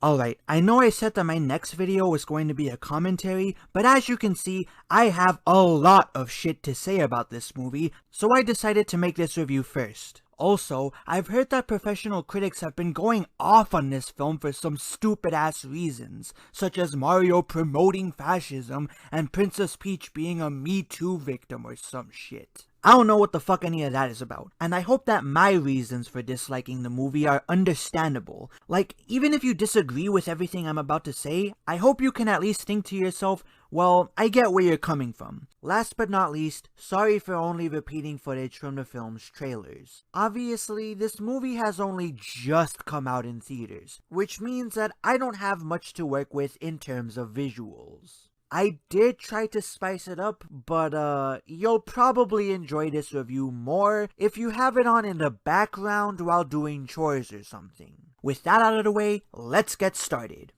Alright, I know I said that my next video was going to be a commentary, but as you can see, I have a lot of shit to say about this movie, so I decided to make this review first. Also, I've heard that professional critics have been going off on this film for some stupid ass reasons, such as Mario promoting fascism and Princess Peach being a Me Too victim or some shit. I don't know what the fuck any of that is about, and I hope that my reasons for disliking the movie are understandable. Like, even if you disagree with everything I'm about to say, I hope you can at least think to yourself, well, I get where you're coming from. Last but not least, sorry for only repeating footage from the film's trailers. Obviously, this movie has only just come out in theaters, which means that I don't have much to work with in terms of visuals. I did try to spice it up, but you'll probably enjoy this review more if you have it on in the background while doing chores or something. With that out of the way, let's get started.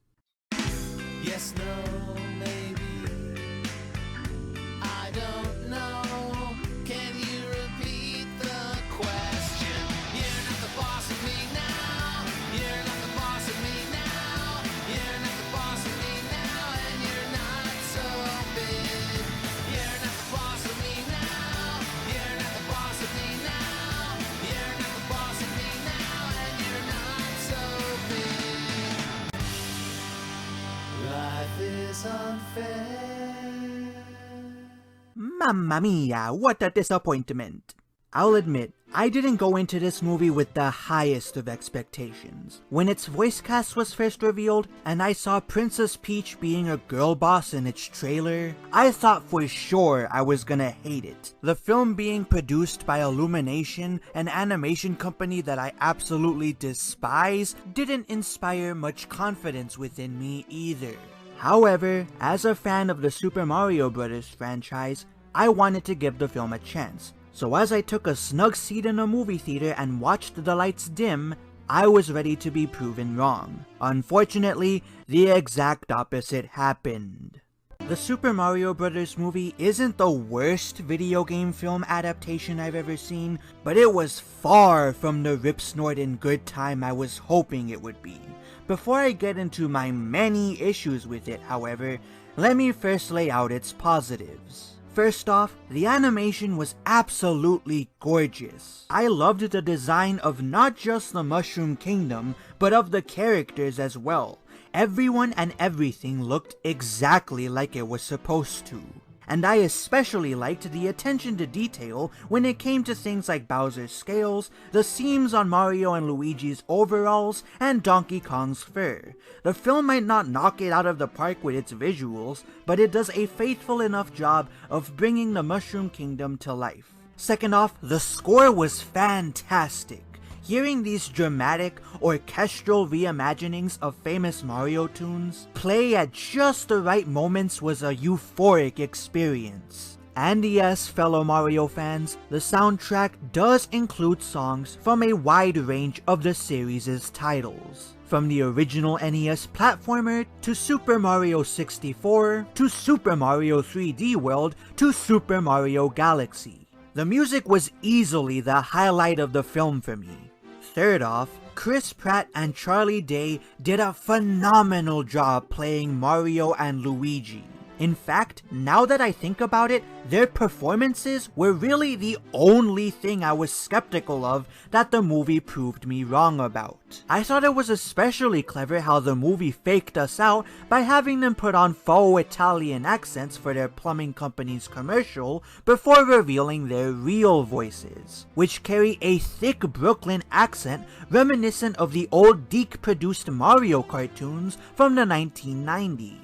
Yes, no, maybe. I don't know. Can you repeat the question? You're not the boss of me now. You're not the boss of me now. You're not the boss of me now, and you're not so big. You're not the boss of me now. You're not the boss of me now. You're not the boss of me now, and you're not so big. Life is unfair. Mamma mia, what a disappointment. I'll admit, I didn't go into this movie with the highest of expectations. When its voice cast was first revealed, and I saw Princess Peach being a girl boss in its trailer, I thought for sure I was gonna hate it. The film being produced by Illumination, an animation company that I absolutely despise, didn't inspire much confidence within me either. However, as a fan of the Super Mario Bros. Franchise, I wanted to give the film a chance. So as I took a snug seat in a movie theater and watched the lights dim, I was ready to be proven wrong. Unfortunately, the exact opposite happened. The Super Mario Bros. Movie isn't the worst video game film adaptation I've ever seen, but it was far from the rip-snorting good time I was hoping it would be. Before I get into my many issues with it, however, let me first lay out its positives. First off, the animation was absolutely gorgeous. I loved the design of not just the Mushroom Kingdom, but of the characters as well. Everyone and everything looked exactly like it was supposed to. And I especially liked the attention to detail when it came to things like Bowser's scales, the seams on Mario and Luigi's overalls, and Donkey Kong's fur. The film might not knock it out of the park with its visuals, but it does a faithful enough job of bringing the Mushroom Kingdom to life. Second off, the score was fantastic. Hearing these dramatic, orchestral reimaginings of famous Mario tunes play at just the right moments was a euphoric experience. And yes, fellow Mario fans, the soundtrack does include songs from a wide range of the series' titles. From the original NES platformer, to Super Mario 64, to Super Mario 3D World, to Super Mario Galaxy. The music was easily the highlight of the film for me. Third off, Chris Pratt and Charlie Day did a phenomenal job playing Mario and Luigi. In fact, now that I think about it, their performances were really the only thing I was skeptical of that the movie proved me wrong about. I thought it was especially clever how the movie faked us out by having them put on faux Italian accents for their plumbing company's commercial before revealing their real voices, which carry a thick Brooklyn accent reminiscent of the old Deke-produced Mario cartoons from the 1990s.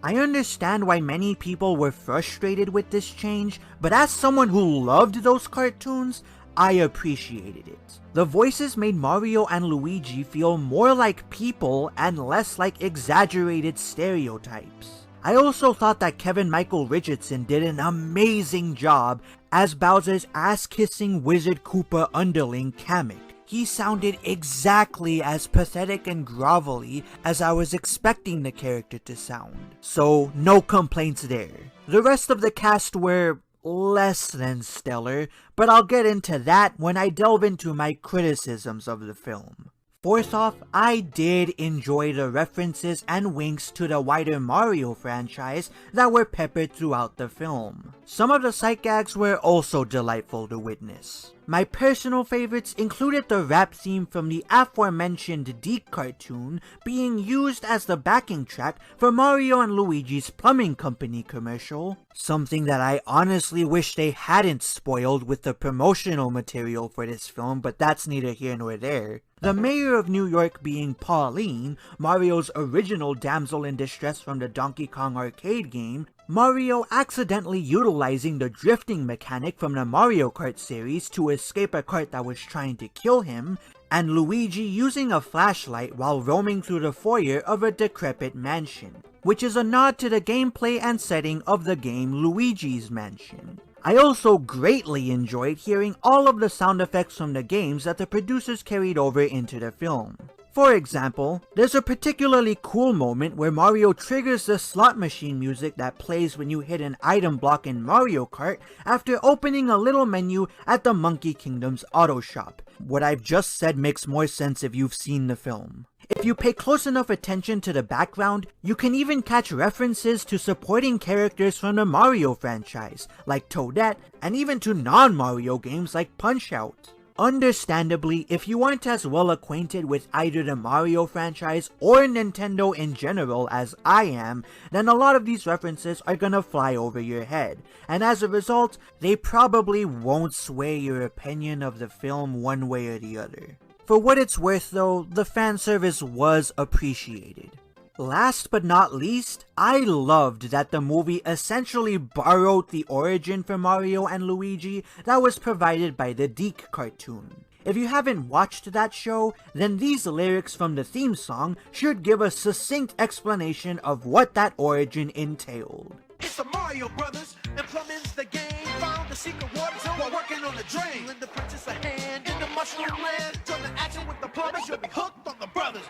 I understand why many people were frustrated with this change, but as someone who loved those cartoons, I appreciated it. The voices made Mario and Luigi feel more like people and less like exaggerated stereotypes. I also thought that Kevin Michael Richardson did an amazing job as Bowser's ass-kissing Wizard Koopa underling Kamek. He sounded exactly as pathetic and grovelly as I was expecting the character to sound, so no complaints there. The rest of the cast were less than stellar, but I'll get into that when I delve into my criticisms of the film. Fourth off, I did enjoy the references and winks to the wider Mario franchise that were peppered throughout the film. Some of the sight gags were also delightful to witness. My personal favorites included the rap theme from the aforementioned Deke cartoon being used as the backing track for Mario and Luigi's Plumbing Company commercial, something that I honestly wish they hadn't spoiled with the promotional material for this film, but that's neither here nor there. The mayor of New York being Pauline, Mario's original damsel in distress from the Donkey Kong arcade game, Mario accidentally utilizing the drifting mechanic from the Mario Kart series to escape a cart that was trying to kill him, and Luigi using a flashlight while roaming through the foyer of a decrepit mansion, which is a nod to the gameplay and setting of the game Luigi's Mansion. I also greatly enjoyed hearing all of the sound effects from the games that the producers carried over into the film. For example, there's a particularly cool moment where Mario triggers the slot machine music that plays when you hit an item block in Mario Kart after opening a little menu at the Monkey Kingdom's auto shop. What I've just said makes more sense if you've seen the film. If you pay close enough attention to the background, you can even catch references to supporting characters from the Mario franchise, like Toadette, and even to non-Mario games like Punch-Out! Understandably, if you aren't as well acquainted with either the Mario franchise or Nintendo in general as I am, then a lot of these references are gonna fly over your head, and as a result, they probably won't sway your opinion of the film one way or the other. For what it's worth though, the fan service was appreciated. Last but not least, I loved that the movie essentially borrowed the origin for Mario and Luigi that was provided by the Deke cartoon. If you haven't watched that show, then these lyrics from the theme song should give a succinct explanation of what that origin entailed. It's the Mario Brothers, and plumbing's the game. Found the secret water zone while working on the drain. Lend the princess a hand in the mushroom land. Join the action with the plumbers, you'll be hooked on the brothers.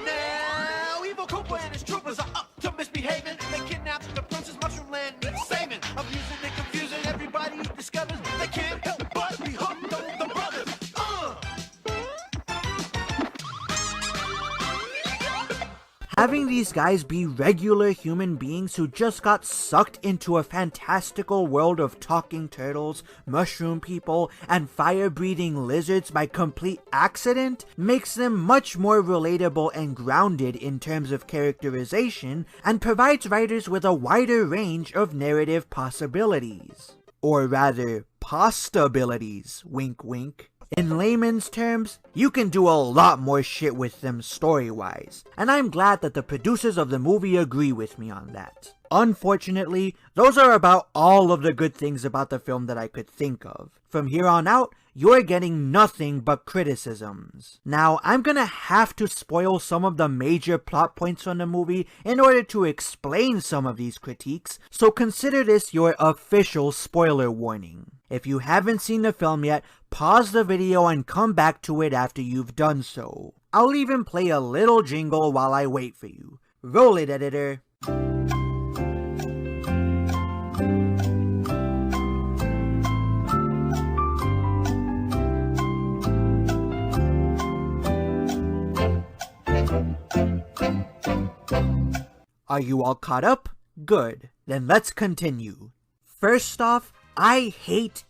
Now, Evil Koopa and his troopers are up to misbehaving. They kidnapped the princess, mushroom land needs saving. Abusing and confusing, everybody discovers they can't help but be hooked on the brothers. Having these guys be regular human beings who just got sucked into a fantastical world of talking turtles, mushroom people, and fire-breathing lizards by complete accident makes them much more relatable and grounded in terms of characterization, and provides writers with a wider range of narrative possibilities. Or rather, postabilities, wink wink. In layman's terms, you can do a lot more shit with them story-wise, and I'm glad that the producers of the movie agree with me on that. Unfortunately, those are about all of the good things about the film that I could think of. From here on out, you're getting nothing but criticisms. Now, I'm gonna have to spoil some of the major plot points from the movie in order to explain some of these critiques, so consider this your official spoiler warning. If you haven't seen the film yet, pause the video and come back to it after you've done so. I'll even play a little jingle while I wait for you. Roll it, editor. Are you all caught up? Good. Then let's continue. First off, I hate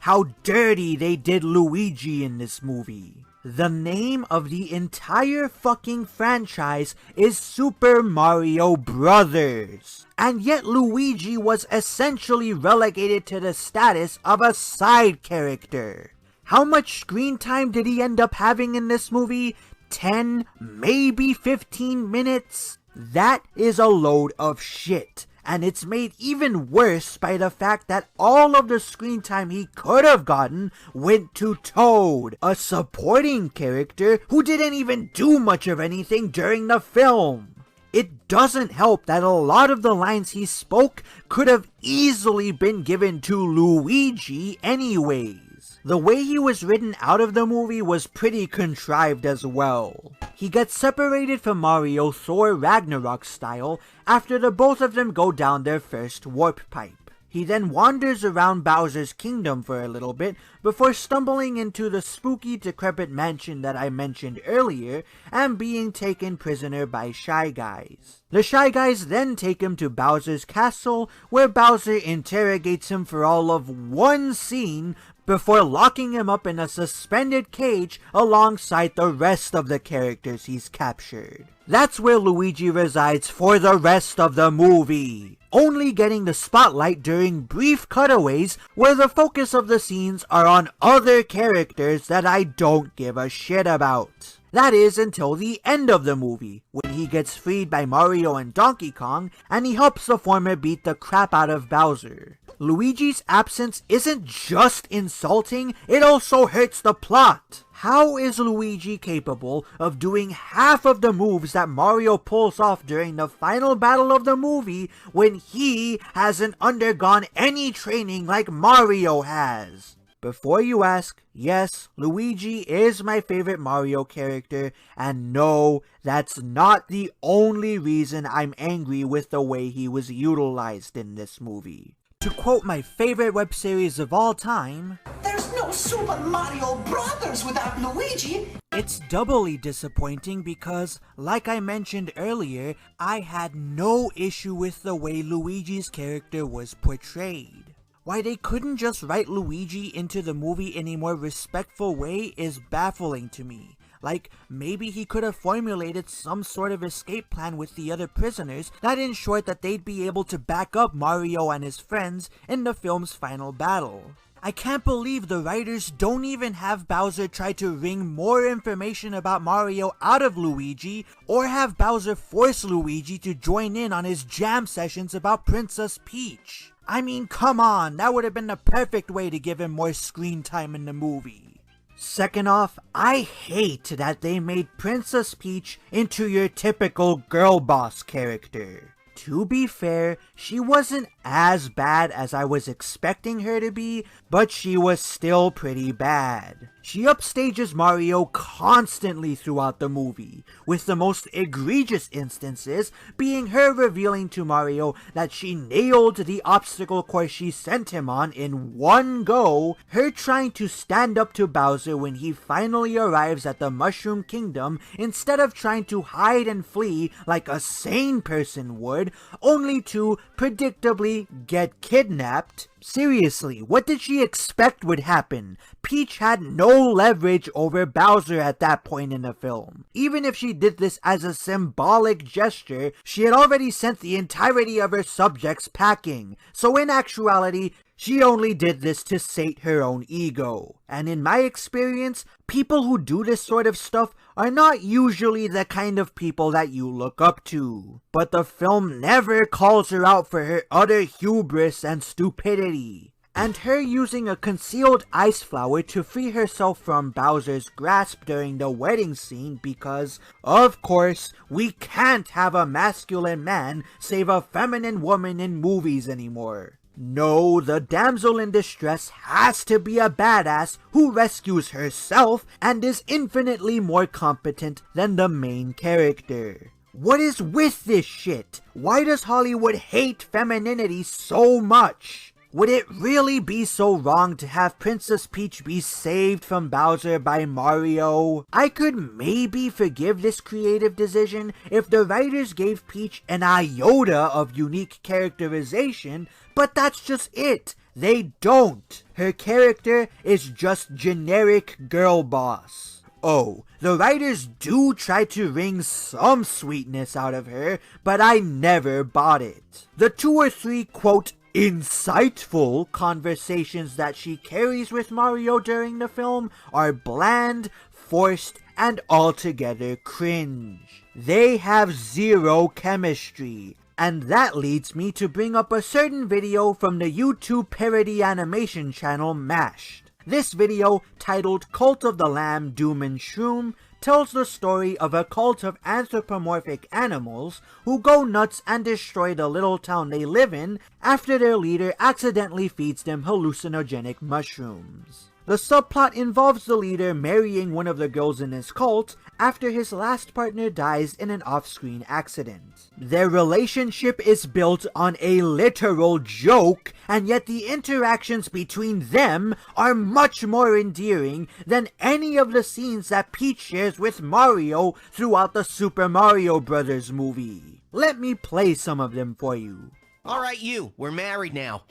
how dirty they did Luigi in this movie. The name of the entire fucking franchise is Super Mario Brothers. And yet Luigi was essentially relegated to the status of a side character. How much screen time did he end up having in this movie? 10, maybe 15 minutes? That is a load of shit. And it's made even worse by the fact that all of the screen time he could have gotten went to Toad, a supporting character who didn't even do much of anything during the film. It doesn't help that a lot of the lines he spoke could have easily been given to Luigi anyways. The way he was written out of the movie was pretty contrived as well. He gets separated from Mario Thor Ragnarok style after the both of them go down their first warp pipe. He then wanders around Bowser's kingdom for a little bit before stumbling into the spooky, decrepit mansion that I mentioned earlier and being taken prisoner by Shy Guys. The Shy Guys then take him to Bowser's castle, where Bowser interrogates him for all of one scene before locking him up in a suspended cage alongside the rest of the characters he's captured. That's where Luigi resides for the rest of the movie, only getting the spotlight during brief cutaways where the focus of the scenes are on other characters that I don't give a shit about. That is until the end of the movie, when he gets freed by Mario and Donkey Kong and he helps the former beat the crap out of Bowser. Luigi's absence isn't just insulting, it also hurts the plot. How is Luigi capable of doing half of the moves that Mario pulls off during the final battle of the movie when he hasn't undergone any training like Mario has? Before you ask, yes, Luigi is my favorite Mario character, and no, that's not the only reason I'm angry with the way he was utilized in this movie. To quote my favorite web series of all time, "There's no Super Mario Brothers without Luigi." It's doubly disappointing because, like I mentioned earlier, I had no issue with the way Luigi's character was portrayed. Why they couldn't just write Luigi into the movie in a more respectful way is baffling to me. Like, maybe he could have formulated some sort of escape plan with the other prisoners that ensured that they'd be able to back up Mario and his friends in the film's final battle. I can't believe the writers don't even have Bowser try to wring more information about Mario out of Luigi, or have Bowser force Luigi to join in on his jam sessions about Princess Peach. I mean, come on, that would have been the perfect way to give him more screen time in the movie. Second off, I hate that they made Princess Peach into your typical girl boss character. To be fair, she wasn't as bad as I was expecting her to be, but she was still pretty bad. She upstages Mario constantly throughout the movie, with the most egregious instances being her revealing to Mario that she nailed the obstacle course she sent him on in one go, her trying to stand up to Bowser when he finally arrives at the Mushroom Kingdom instead of trying to hide and flee like a sane person would, only to predictably get kidnapped. Seriously, what did she expect would happen? Peach had no leverage over Bowser at that point in the film. Even if she did this as a symbolic gesture, she had already sent the entirety of her subjects packing. So in actuality, she only did this to sate her own ego. And in my experience, people who do this sort of stuff are not usually the kind of people that you look up to. But the film never calls her out for her utter hubris and stupidity. And her using a concealed ice flower to free herself from Bowser's grasp during the wedding scene because, of course, we can't have a masculine man save a feminine woman in movies anymore. No, the damsel in distress has to be a badass who rescues herself and is infinitely more competent than the main character. What is with this shit? Why does Hollywood hate femininity so much? Would it really be so wrong to have Princess Peach be saved from Bowser by Mario? I could maybe forgive this creative decision if the writers gave Peach an iota of unique characterization, but that's just it. They don't. Her character is just generic girl boss. Oh, the writers do try to wring some sweetness out of her, but I never bought it. The 2 or 3 quote insightful conversations that she carries with Mario during the film are bland, forced, and altogether cringe. They have zero chemistry. And that leads me to bring up a certain video from the YouTube parody animation channel Mashed. This video, titled Cult of the Lamb, Doom and Shroom, tells the story of a cult of anthropomorphic animals who go nuts and destroy the little town they live in after their leader accidentally feeds them hallucinogenic mushrooms. The subplot involves the leader marrying one of the girls in his cult, after his last partner dies in an off-screen accident. Their relationship is built on a literal joke, and yet the interactions between them are much more endearing than any of the scenes that Peach shares with Mario throughout the Super Mario Bros. Movie. Let me play some of them for you. All right, you. We're married now.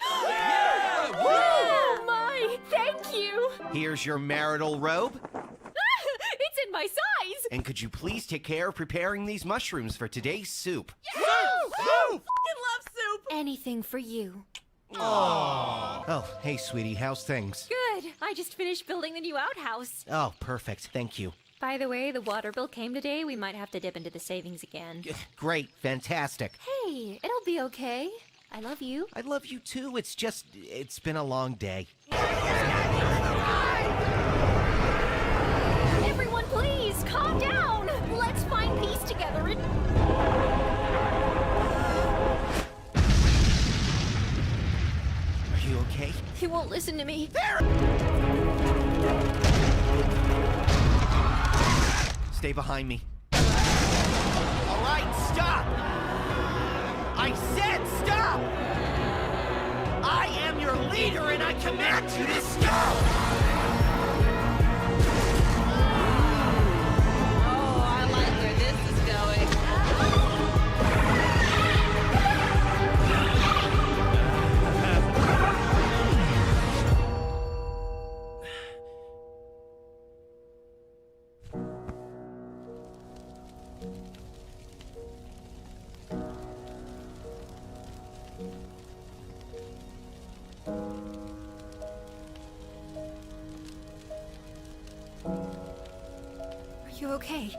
Oh my! Thank you! Here's your marital robe. It's in my size! And could you please take care of preparing these mushrooms for today's soup? Soup! I fucking love soup! Anything for you. Oh, hey, sweetie. How's things? Good. I just finished building the new outhouse. Oh, perfect. Thank you. By the way, the water bill came today. We might have to dip into the savings again. Great. Fantastic. Hey, it'll be okay. I love you. I love you too. It's been a long day. Everyone, please, calm down. Let's find peace together and... Are you okay? He won't listen to me. Stay behind me. All right, stop! I said stop! I am your leader and I command you to stop! Oh, I like where this is going. Are you okay?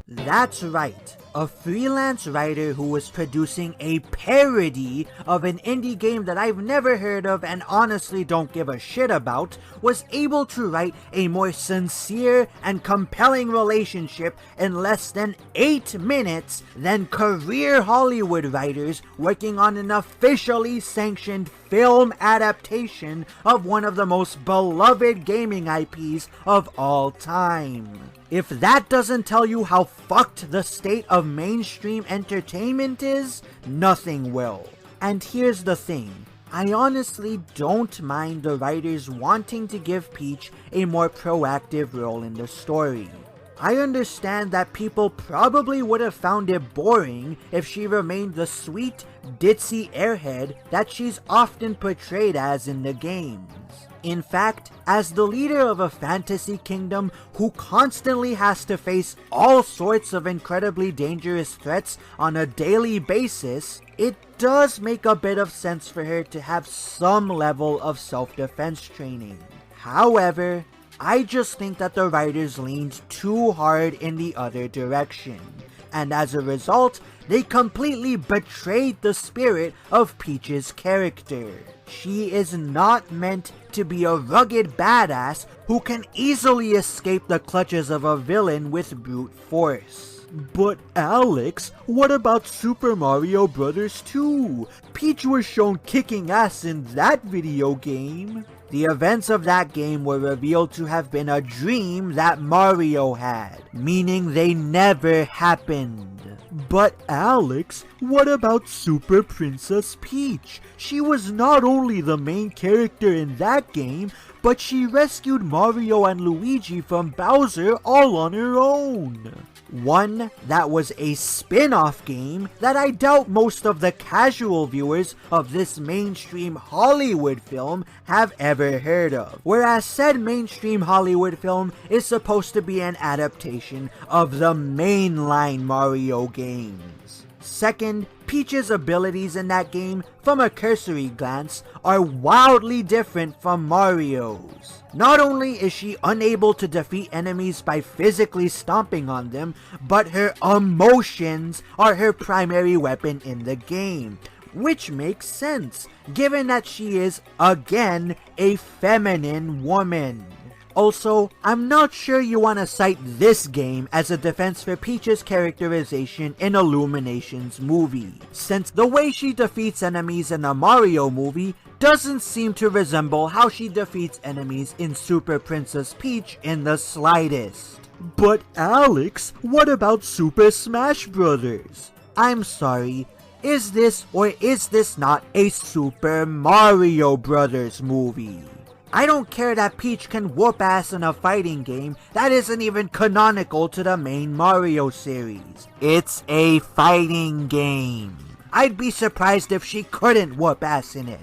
That's right, a freelance writer who was producing a parody of an indie game that I've never heard of and honestly don't give a shit about, was able to write a more sincere and compelling relationship in less than 8 minutes than career Hollywood writers working on an officially sanctioned film adaptation of one of the most beloved gaming IPs of all time. If that doesn't tell you how fucked the state of mainstream entertainment is, nothing will. And here's the thing. I honestly don't mind the writers wanting to give Peach a more proactive role in the story. I understand that people probably would have found it boring if she remained the sweet, ditzy airhead that she's often portrayed as in the games. In fact, as the leader of a fantasy kingdom who constantly has to face all sorts of incredibly dangerous threats on a daily basis, it does make a bit of sense for her to have some level of self-defense training. However, I just think that the writers leaned too hard in the other direction, and as a result, they completely betrayed the spirit of Peach's character. She is not meant to be a rugged badass who can easily escape the clutches of a villain with brute force. But Alex, what about Super Mario Bros. 2? Peach was shown kicking ass in that video game. The events of that game were revealed to have been a dream that Mario had, meaning they never happened. But Alex, what about Super Princess Peach? She was not only the main character in that game, but she rescued Mario and Luigi from Bowser all on her own. One that was a spin-off game that I doubt most of the casual viewers of this mainstream Hollywood film have ever heard of. Whereas said mainstream Hollywood film is supposed to be an adaptation of the mainline Mario games. Second, Peach's abilities in that game, from a cursory glance, are wildly different from Mario's. Not only is she unable to defeat enemies by physically stomping on them, but her emotions are her primary weapon in the game. Which makes sense, given that she is, again, a feminine woman. Also, I'm not sure you want to cite this game as a defense for Peach's characterization in Illumination's movie, since the way she defeats enemies in the Mario movie doesn't seem to resemble how she defeats enemies in Super Princess Peach in the slightest. But Alex, what about Super Smash Bros? I'm sorry, is this or is this not a Super Mario Bros. Movie? I don't care that Peach can whoop ass in a fighting game that isn't even canonical to the main Mario series. It's a fighting game. I'd be surprised if she couldn't whoop ass in it.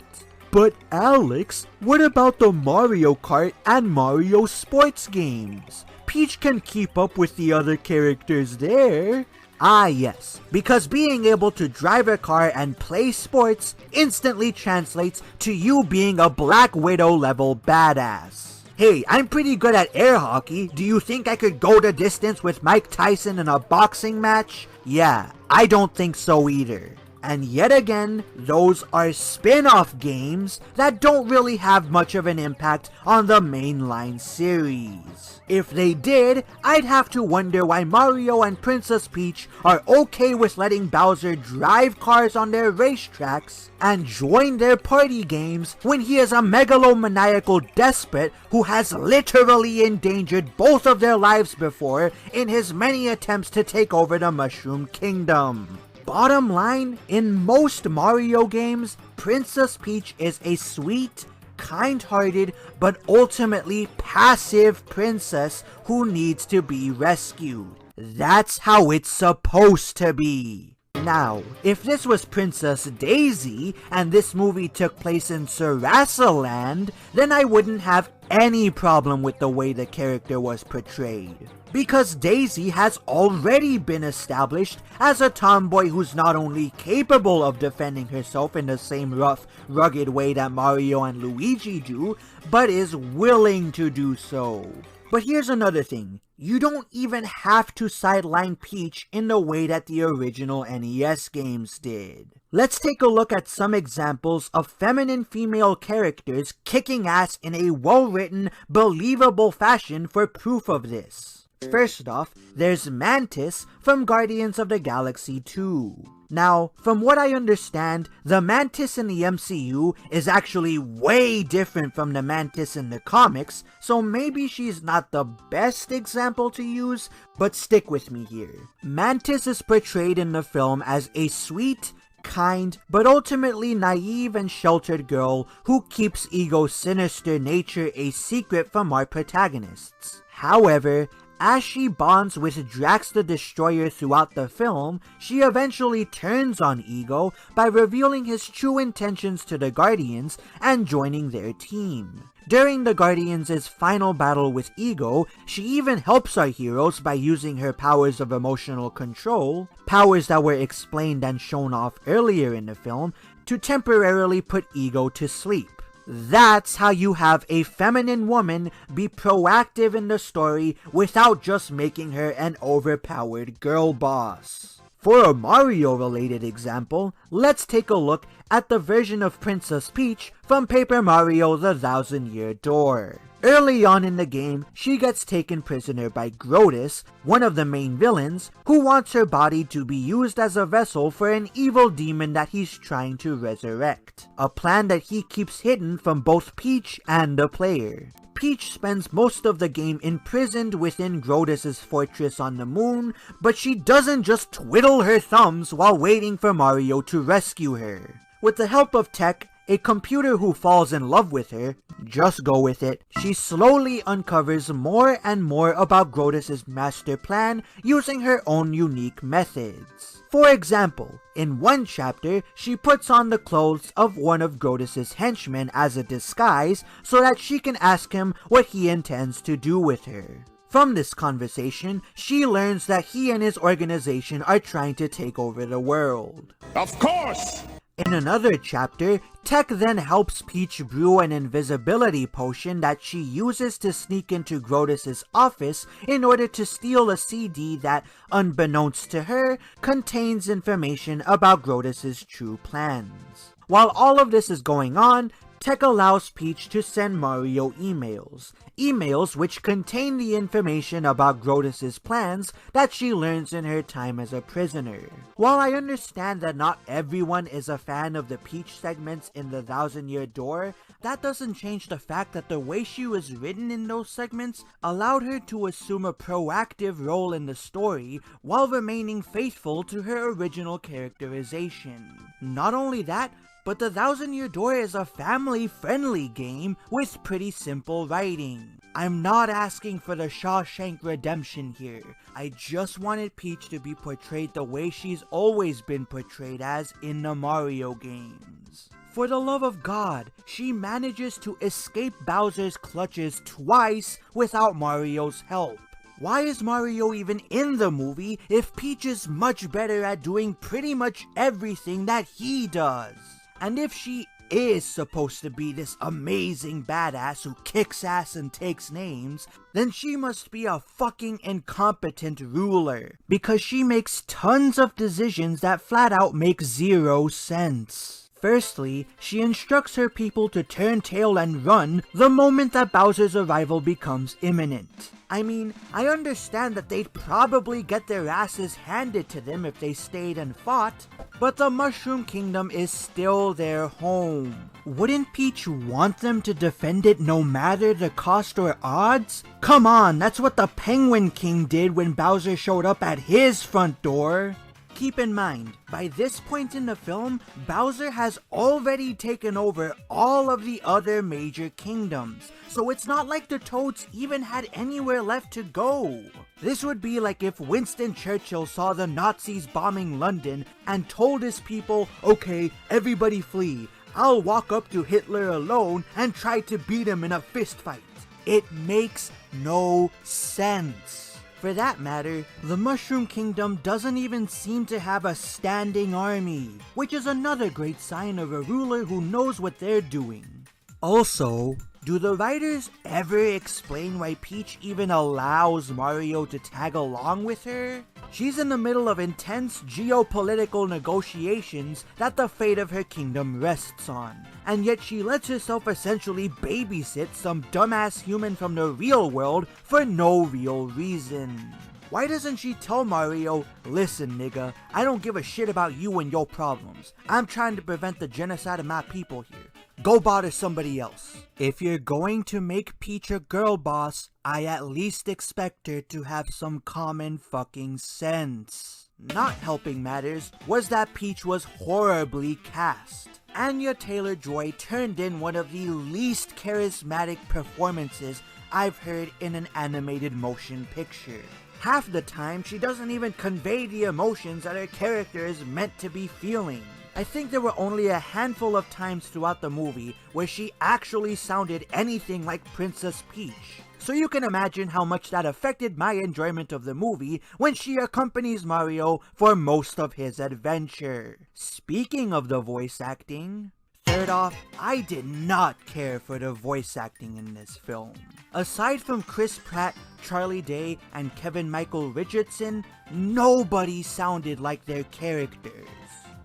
But Alex, what about the Mario Kart and Mario Sports games? Peach can keep up with the other characters there. Ah yes, because being able to drive a car and play sports instantly translates to you being a Black Widow level badass. Hey, I'm pretty good at air hockey. Do you think I could go the distance with Mike Tyson in a boxing match? Yeah, I don't think so either. And yet again, those are spin-off games that don't really have much of an impact on the mainline series. If they did, I'd have to wonder why Mario and Princess Peach are okay with letting Bowser drive cars on their racetracks and join their party games when he is a megalomaniacal despot who has literally endangered both of their lives before in his many attempts to take over the Mushroom Kingdom. Bottom line, in most Mario games, Princess Peach is a sweet, kind-hearted, but ultimately passive princess who needs to be rescued. That's how it's supposed to be. Now, if this was Princess Daisy, and this movie took place in Sarasaland, then I wouldn't have any problem with the way the character was portrayed. Because Daisy has already been established as a tomboy who's not only capable of defending herself in the same rough, rugged way that Mario and Luigi do, but is willing to do so. But here's another thing, you don't even have to sideline Peach in the way that the original NES games did. Let's take a look at some examples of feminine female characters kicking ass in a well-written, believable fashion for proof of this. First off, there's Mantis from Guardians of the Galaxy 2. Now, from what I understand, the Mantis in the MCU is actually way different from the Mantis in the comics, so maybe she's not the best example to use, but stick with me here. Mantis is portrayed in the film as a sweet, kind, but ultimately naive and sheltered girl who keeps Ego's sinister nature a secret from our protagonists. However, as she bonds with Drax the Destroyer throughout the film, she eventually turns on Ego by revealing his true intentions to the Guardians and joining their team. During the Guardians' final battle with Ego, she even helps our heroes by using her powers of emotional control, powers that were explained and shown off earlier in the film, to temporarily put Ego to sleep. That's how you have a feminine woman be proactive in the story without just making her an overpowered girl boss. For a Mario-related example, let's take a look at the version of Princess Peach from Paper Mario: The Thousand-Year Door. Early on in the game, she gets taken prisoner by Grotus, one of the main villains, who wants her body to be used as a vessel for an evil demon that he's trying to resurrect. A plan that he keeps hidden from both Peach and the player. Peach spends most of the game imprisoned within Grotus' fortress on the moon, but she doesn't just twiddle her thumbs while waiting for Mario to rescue her. With the help of tech, a computer who falls in love with her, just go with it, she slowly uncovers more and more about Grotus' master plan using her own unique methods. For example, in one chapter, she puts on the clothes of one of Grotus' henchmen as a disguise so that she can ask him what he intends to do with her. From this conversation, she learns that he and his organization are trying to take over the world. Of course! In another chapter, Tech then helps Peach brew an invisibility potion that she uses to sneak into Grotus' office in order to steal a CD that, unbeknownst to her, contains information about Grotus' true plans. While all of this is going on, Tech allows Peach to send Mario emails which contain the information about Grotes's plans that she learns in her time as a prisoner. While I understand that not everyone is a fan of the Peach segments in the Thousand Year Door, that doesn't change the fact that the way she was written in those segments allowed her to assume a proactive role in the story while remaining faithful to her original characterization. Not only that, but the Thousand Year Door is a family-friendly game with pretty simple writing. I'm not asking for the Shawshank Redemption here. I just wanted Peach to be portrayed the way she's always been portrayed as in the Mario games. For the love of God, she manages to escape Bowser's clutches twice without Mario's help. Why is Mario even in the movie if Peach is much better at doing pretty much everything that he does? And if she is supposed to be this amazing badass who kicks ass and takes names, then she must be a fucking incompetent ruler, because she makes tons of decisions that flat out make zero sense. Firstly, she instructs her people to turn tail and run the moment that Bowser's arrival becomes imminent. I mean, I understand that they'd probably get their asses handed to them if they stayed and fought, but the Mushroom Kingdom is still their home. Wouldn't Peach want them to defend it no matter the cost or odds? Come on, that's what the Penguin King did when Bowser showed up at his front door. Keep in mind, by this point in the film, Bowser has already taken over all of the other major kingdoms, so it's not like the Toads even had anywhere left to go. This would be like if Winston Churchill saw the Nazis bombing London and told his people, okay, everybody flee, I'll walk up to Hitler alone and try to beat him in a fist fight. It makes no sense. For that matter, the Mushroom Kingdom doesn't even seem to have a standing army, which is another great sign of a ruler who knows what they're doing. Also, do the writers ever explain why Peach even allows Mario to tag along with her? She's in the middle of intense geopolitical negotiations that the fate of her kingdom rests on, and yet she lets herself essentially babysit some dumbass human from the real world for no real reason. Why doesn't she tell Mario, listen nigga, I don't give a shit about you and your problems. I'm trying to prevent the genocide of my people here. Go bother somebody else. If you're going to make Peach a girl boss, I at least expect her to have some common fucking sense. Not helping matters was that Peach was horribly cast. Anya Taylor-Joy turned in one of the least charismatic performances I've heard in an animated motion picture. Half the time, she doesn't even convey the emotions that her character is meant to be feeling. I think there were only a handful of times throughout the movie where she actually sounded anything like Princess Peach. So you can imagine how much that affected my enjoyment of the movie when she accompanies Mario for most of his adventure. Speaking of the voice acting, third off, I did not care for the voice acting in this film. Aside from Chris Pratt, Charlie Day, and Kevin Michael Richardson, nobody sounded like their characters.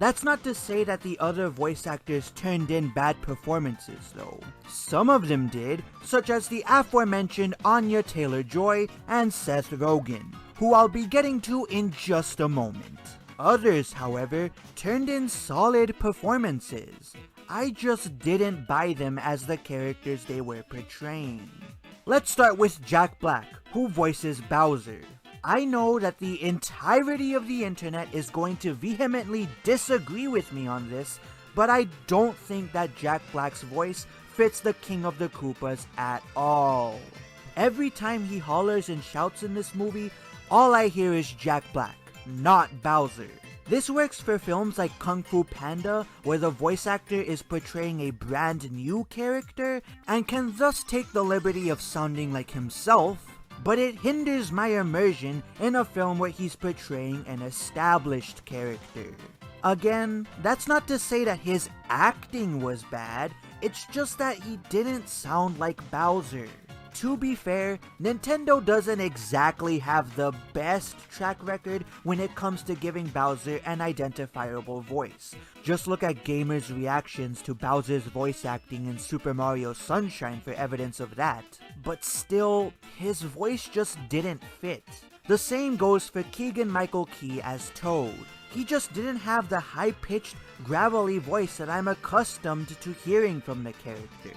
That's not to say that the other voice actors turned in bad performances though. Some of them did, such as the aforementioned Anya Taylor-Joy and Seth Rogen, who I'll be getting to in just a moment. Others, however, turned in solid performances. I just didn't buy them as the characters they were portraying. Let's start with Jack Black, who voices Bowser. I know that the entirety of the internet is going to vehemently disagree with me on this, but I don't think that Jack Black's voice fits the King of the Koopas at all. Every time he hollers and shouts in this movie, all I hear is Jack Black, not Bowser. This works for films like Kung Fu Panda, where the voice actor is portraying a brand new character and can thus take the liberty of sounding like himself, but it hinders my immersion in a film where he's portraying an established character. Again, that's not to say that his acting was bad, it's just that he didn't sound like Bowser. To be fair, Nintendo doesn't exactly have the best track record when it comes to giving Bowser an identifiable voice. Just look at gamers' reactions to Bowser's voice acting in Super Mario Sunshine for evidence of that. But still, his voice just didn't fit. The same goes for Keegan-Michael Key as Toad. He just didn't have the high-pitched, gravelly voice that I'm accustomed to hearing from the character.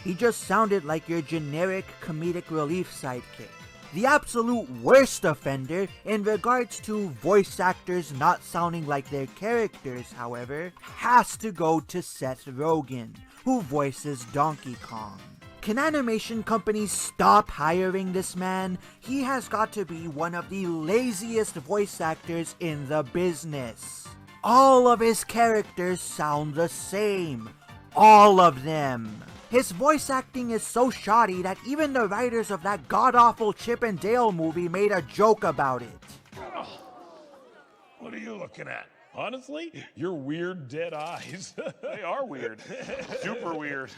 He just sounded like your generic comedic relief sidekick. The absolute worst offender in regards to voice actors not sounding like their characters, however, has to go to Seth Rogen, who voices Donkey Kong. Can animation companies stop hiring this man? He has got to be one of the laziest voice actors in the business. All of his characters sound the same. All of them. His voice acting is so shoddy that even the writers of that god-awful Chip and Dale movie made a joke about it. What are you looking at? Honestly, your weird dead eyes. They are weird. Super weird.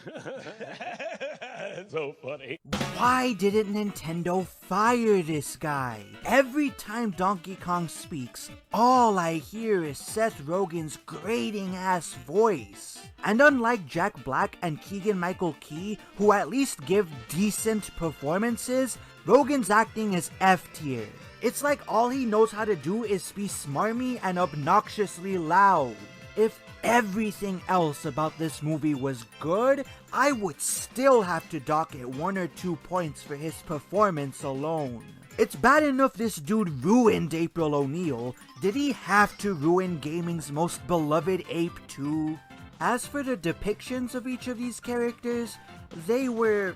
So funny. Why didn't Nintendo fire this guy? Every time Donkey Kong speaks, all I hear is Seth Rogen's grating ass voice. And unlike Jack Black and Keegan-Michael Key, who at least give decent performances, Rogen's acting is F tier. It's like all he knows how to do is be smarmy and obnoxiously loud. If everything else about this movie was good, I would still have to dock it 1 or 2 points for his performance alone. It's bad enough this dude ruined April O'Neil. Did he have to ruin gaming's most beloved ape too? As for the depictions of each of these characters, they were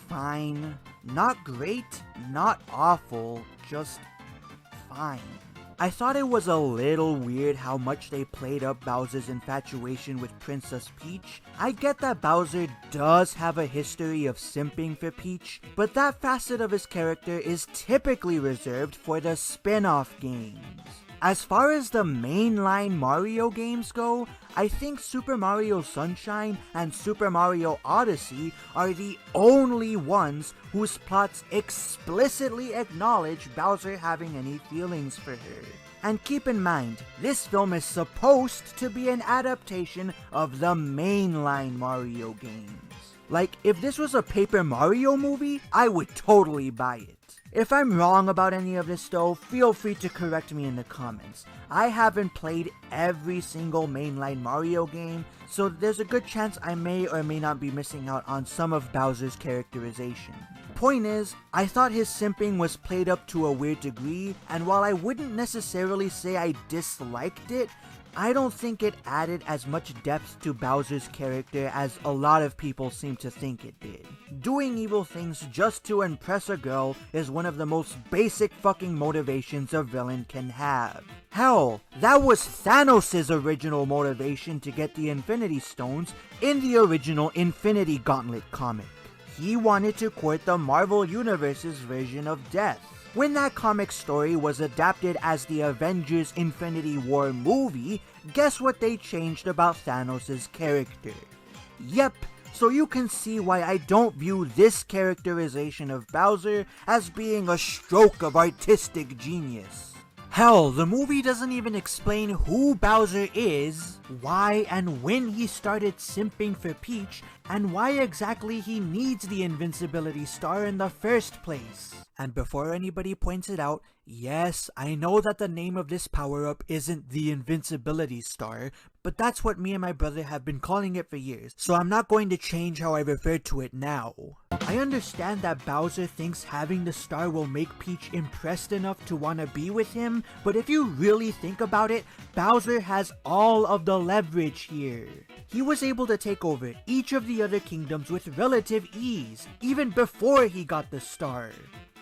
fine. Not great, not awful, just fine. I thought it was a little weird how much they played up Bowser's infatuation with Princess Peach. I get that Bowser does have a history of simping for Peach, but that facet of his character is typically reserved for the spin-off games. As far as the mainline Mario games go, I think Super Mario Sunshine and Super Mario Odyssey are the only ones whose plots explicitly acknowledge Bowser having any feelings for her. And keep in mind, this film is supposed to be an adaptation of the mainline Mario games. Like, if this was a Paper Mario movie, I would totally buy it. If I'm wrong about any of this though, feel free to correct me in the comments. I haven't played every single mainline Mario game, so there's a good chance I may or may not be missing out on some of Bowser's characterization. Point is, I thought his simping was played up to a weird degree, and while I wouldn't necessarily say I disliked it, I don't think it added as much depth to Bowser's character as a lot of people seem to think it did. Doing evil things just to impress a girl is one of the most basic fucking motivations a villain can have. Hell, that was Thanos' original motivation to get the Infinity Stones in the original Infinity Gauntlet comic. He wanted to court the Marvel Universe's version of death. When that comic story was adapted as the Avengers Infinity War movie, guess what they changed about Thanos' character? Yep, so you can see why I don't view this characterization of Bowser as being a stroke of artistic genius. Hell, the movie doesn't even explain who Bowser is, why and when he started simping for Peach, and why exactly he needs the invincibility star in the first place. And before anybody points it out, yes, I know that the name of this power-up isn't the invincibility star, but that's what me and my brother have been calling it for years, so I'm not going to change how I refer to it now. I understand that Bowser thinks having the star will make Peach impressed enough to want to be with him, but if you really think about it, Bowser has all of the leverage here. He was able to take over each of the other kingdoms with relative ease, even before he got the star.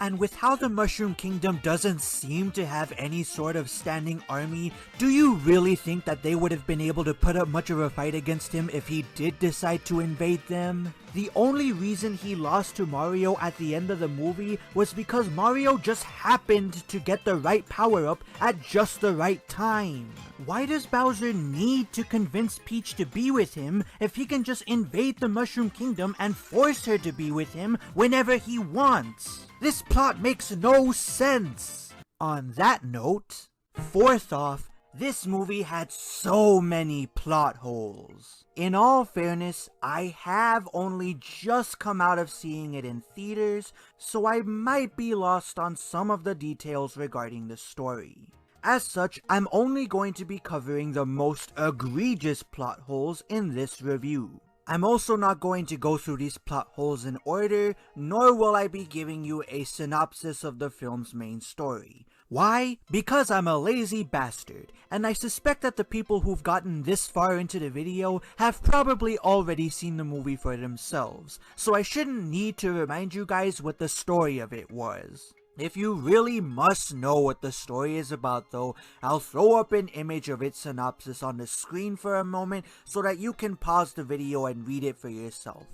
And with how the Mushroom Kingdom doesn't seem to have any sort of standing army, do you really think that they would have been able to put up much of a fight against him if he did decide to invade them? The only reason he lost to Mario at the end of the movie was because Mario just happened to get the right power-up at just the right time. Why does Bowser need to convince Peach to be with him if he can just invade the Mushroom Kingdom and force her to be with him whenever he wants? This plot makes no sense! On that note, fourth off, this movie had so many plot holes. In all fairness, I have only just come out of seeing it in theaters, so I might be lost on some of the details regarding the story. As such, I'm only going to be covering the most egregious plot holes in this review. I'm also not going to go through these plot holes in order, nor will I be giving you a synopsis of the film's main story. Why? Because I'm a lazy bastard, and I suspect that the people who've gotten this far into the video have probably already seen the movie for themselves, so I shouldn't need to remind you guys what the story of it was. If you really must know what the story is about though, I'll throw up an image of its synopsis on the screen for a moment so that you can pause the video and read it for yourself.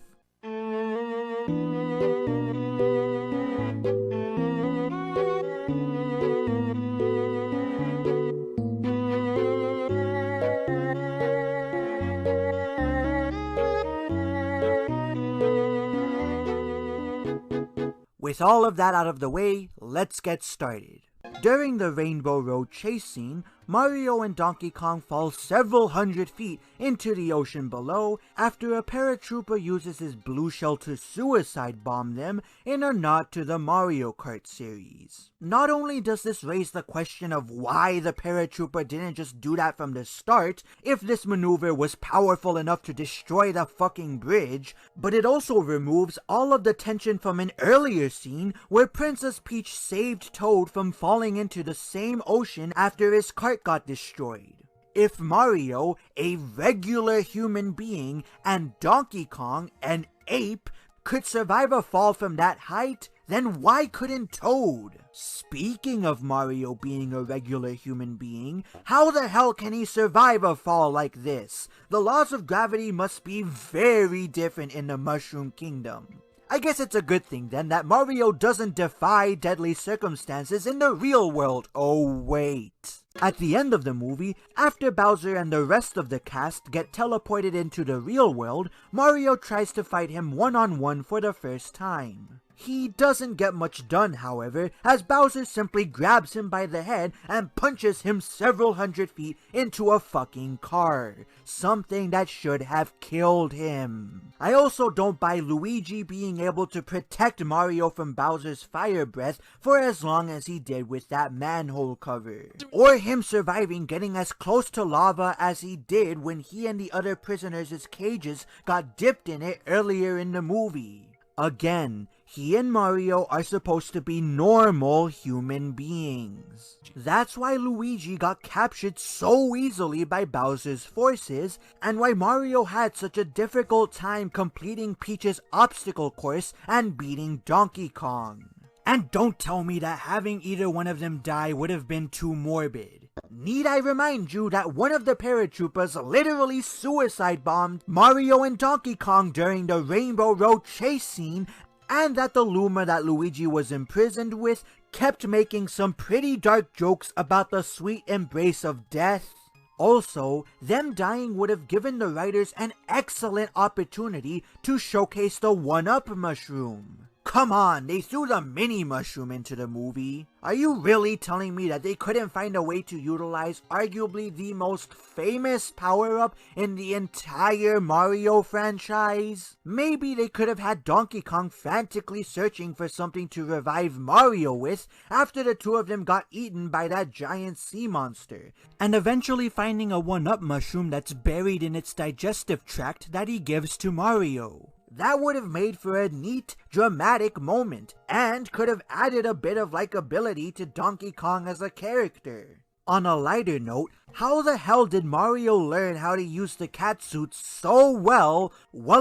With all of that out of the way, let's get started. During the Rainbow Road chase scene, Mario and Donkey Kong fall several hundred feet into the ocean below after a paratrooper uses his blue shell to suicide bomb them in a nod to the Mario Kart series. Not only does this raise the question of why the paratrooper didn't just do that from the start if this maneuver was powerful enough to destroy the fucking bridge, but it also removes all of the tension from an earlier scene where Princess Peach saved Toad from falling into the same ocean after his cart got destroyed. If Mario, a regular human being, and Donkey Kong, an ape, could survive a fall from that height, then why couldn't Toad? Speaking of Mario being a regular human being, how the hell can he survive a fall like this? The laws of gravity must be very different in the Mushroom Kingdom. I guess it's a good thing then that Mario doesn't defy deadly circumstances in the real world. Oh wait. At the end of the movie, after Bowser and the rest of the cast get teleported into the real world, Mario tries to fight him one-on-one for the first time. He doesn't get much done, however, as Bowser simply grabs him by the head and punches him several hundred feet into a fucking car. Something that should have killed him. I also don't buy Luigi being able to protect Mario from Bowser's fire breath for as long as he did with that manhole cover. Or him surviving getting as close to lava as he did when he and the other prisoners' cages got dipped in it earlier in the movie. Again, he and Mario are supposed to be normal human beings. That's why Luigi got captured so easily by Bowser's forces, and why Mario had such a difficult time completing Peach's obstacle course and beating Donkey Kong. And don't tell me that having either one of them die would have been too morbid. Need I remind you that one of the paratroopers literally suicide bombed Mario and Donkey Kong during the Rainbow Road chase scene, and that the Luma that Luigi was imprisoned with kept making some pretty dark jokes about the sweet embrace of death? Also, them dying would have given the writers an excellent opportunity to showcase the one-up mushroom. Come on, they threw the mini mushroom into the movie. Are you really telling me that they couldn't find a way to utilize arguably the most famous power-up in the entire Mario franchise? Maybe they could have had Donkey Kong frantically searching for something to revive Mario with after the two of them got eaten by that giant sea monster, and eventually finding a one-up mushroom that's buried in its digestive tract that he gives to Mario. That would have made for a neat, dramatic moment, and could have added a bit of likability to Donkey Kong as a character. On a lighter note, how the hell did Mario learn how to use the catsuit so well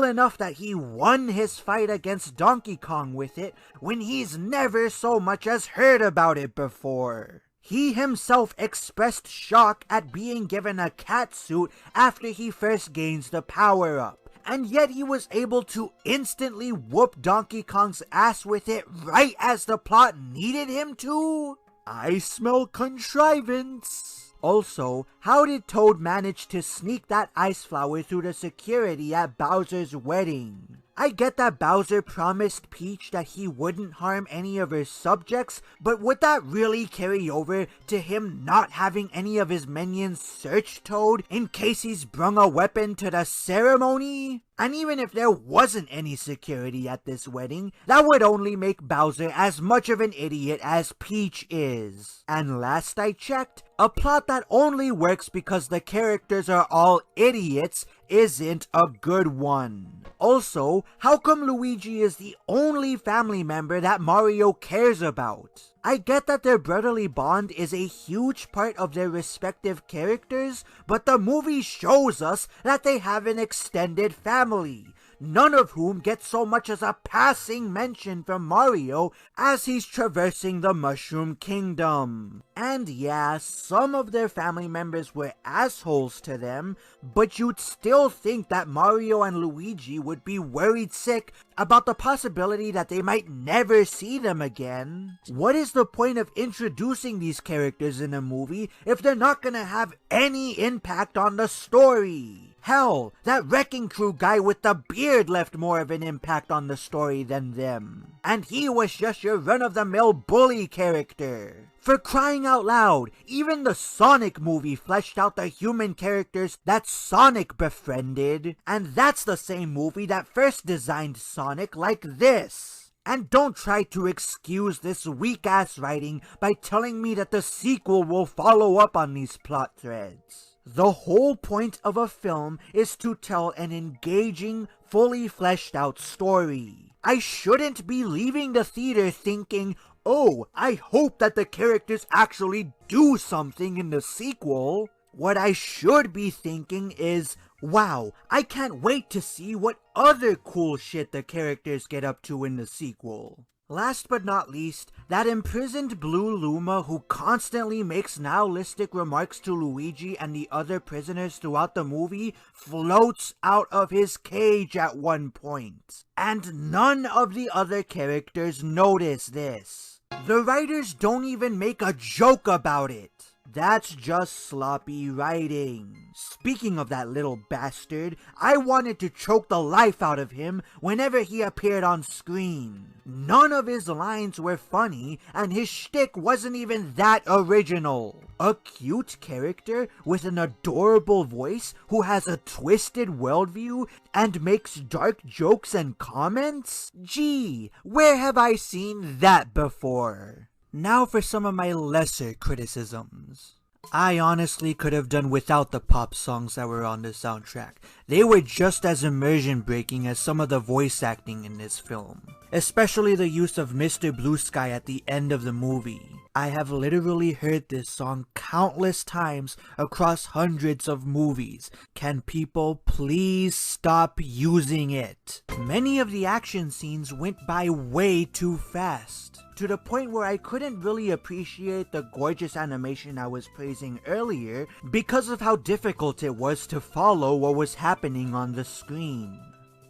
enough that he won his fight against Donkey Kong with it when he's never so much as heard about it before? He himself expressed shock at being given a catsuit after he first gains the power-up, and yet he was able to instantly whoop Donkey Kong's ass with it right as the plot needed him to? I smell contrivance. Also, how did Toad manage to sneak that ice flower through the security at Bowser's wedding? I get that Bowser promised Peach that he wouldn't harm any of her subjects, but would that really carry over to him not having any of his minions search Toad in case he's brung a weapon to the ceremony? And even if there wasn't any security at this wedding, that would only make Bowser as much of an idiot as Peach is. And last I checked, a plot that only works because the characters are all idiots isn't a good one. Also, how come Luigi is the only family member that Mario cares about? I get that their brotherly bond is a huge part of their respective characters, but the movie shows us that they have an extended family, none of whom gets so much as a passing mention from Mario as he's traversing the Mushroom Kingdom. And yeah, some of their family members were assholes to them, but you'd still think that Mario and Luigi would be worried sick about the possibility that they might never see them again. What is the point of introducing these characters in a movie if they're not gonna have any impact on the story? Hell, that Wrecking Crew guy with the beard left more of an impact on the story than them. And he was just your run-of-the-mill bully character. For crying out loud, even the Sonic movie fleshed out the human characters that Sonic befriended. And that's the same movie that first designed Sonic like this. And don't try to excuse this weak-ass writing by telling me that the sequel will follow up on these plot threads. The whole point of a film is to tell an engaging, fully fleshed out story. I shouldn't be leaving the theater thinking, oh, I hope that the characters actually do something in the sequel. What I should be thinking is, wow, I can't wait to see what other cool shit the characters get up to in the sequel. Last but not least, that imprisoned Blue Luma who constantly makes nihilistic remarks to Luigi and the other prisoners throughout the movie floats out of his cage at one point. And none of the other characters notice this. The writers don't even make a joke about it. That's just sloppy writing. Speaking of that little bastard, I wanted to choke the life out of him whenever he appeared on screen. None of his lines were funny, and his shtick wasn't even that original. A cute character with an adorable voice who has a twisted worldview and makes dark jokes and comments? Gee, where have I seen that before? Now for some of my lesser criticisms. I honestly could have done without the pop songs that were on the soundtrack. They were just as immersion breaking as some of the voice acting in this film. Especially the use of Mr. Blue Sky at the end of the movie. I have literally heard this song countless times across hundreds of movies. Can people please stop using it? Many of the action scenes went by way too fast, to the point where I couldn't really appreciate the gorgeous animation I was praising earlier because of how difficult it was to follow what was happening on the screen.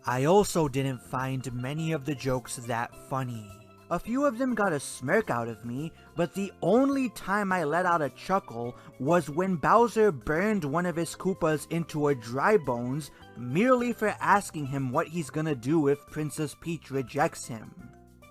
I also didn't find many of the jokes that funny. A few of them got a smirk out of me, but the only time I let out a chuckle was when Bowser burned one of his Koopas into a dry bones merely for asking him what he's gonna do if Princess Peach rejects him.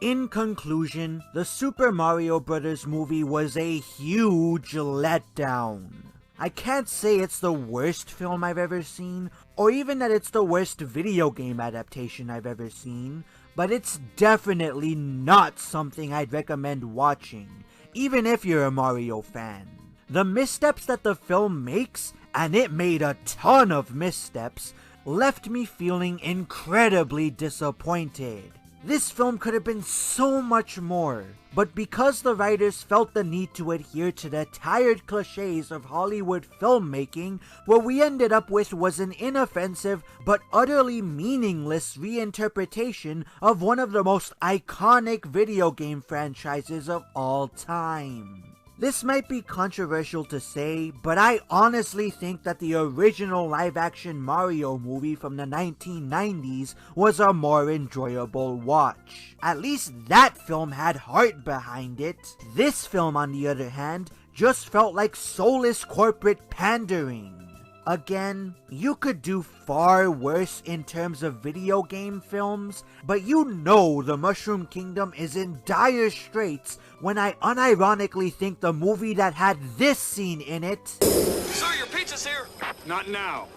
In conclusion, the Super Mario Bros. Movie was a huge letdown. I can't say it's the worst film I've ever seen, or even that it's the worst video game adaptation I've ever seen, but it's definitely not something I'd recommend watching, even if you're a Mario fan. The missteps that the film makes, and it made a ton of missteps, left me feeling incredibly disappointed. This film could have been so much more, but because the writers felt the need to adhere to the tired cliches of Hollywood filmmaking, what we ended up with was an inoffensive but utterly meaningless reinterpretation of one of the most iconic video game franchises of all time. This might be controversial to say, but I honestly think that the original live-action Mario movie from the 1990s was a more enjoyable watch. At least that film had heart behind it. This film, on the other hand, just felt like soulless corporate pandering. Again, you could do far worse in terms of video game films, but you know the Mushroom Kingdom is in dire straits when I unironically think the movie that had this scene in it... Sir, your pizza's here! Not now.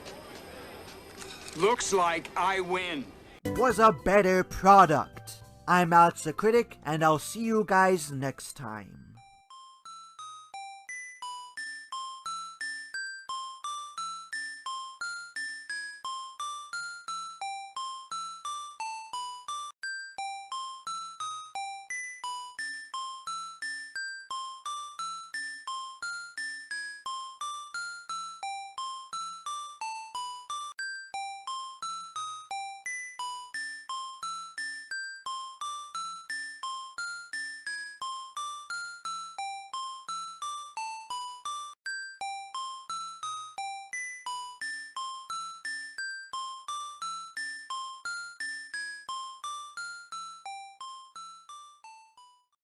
Looks like I win. ...was a better product. I'm Alex the Critic, and I'll see you guys next time.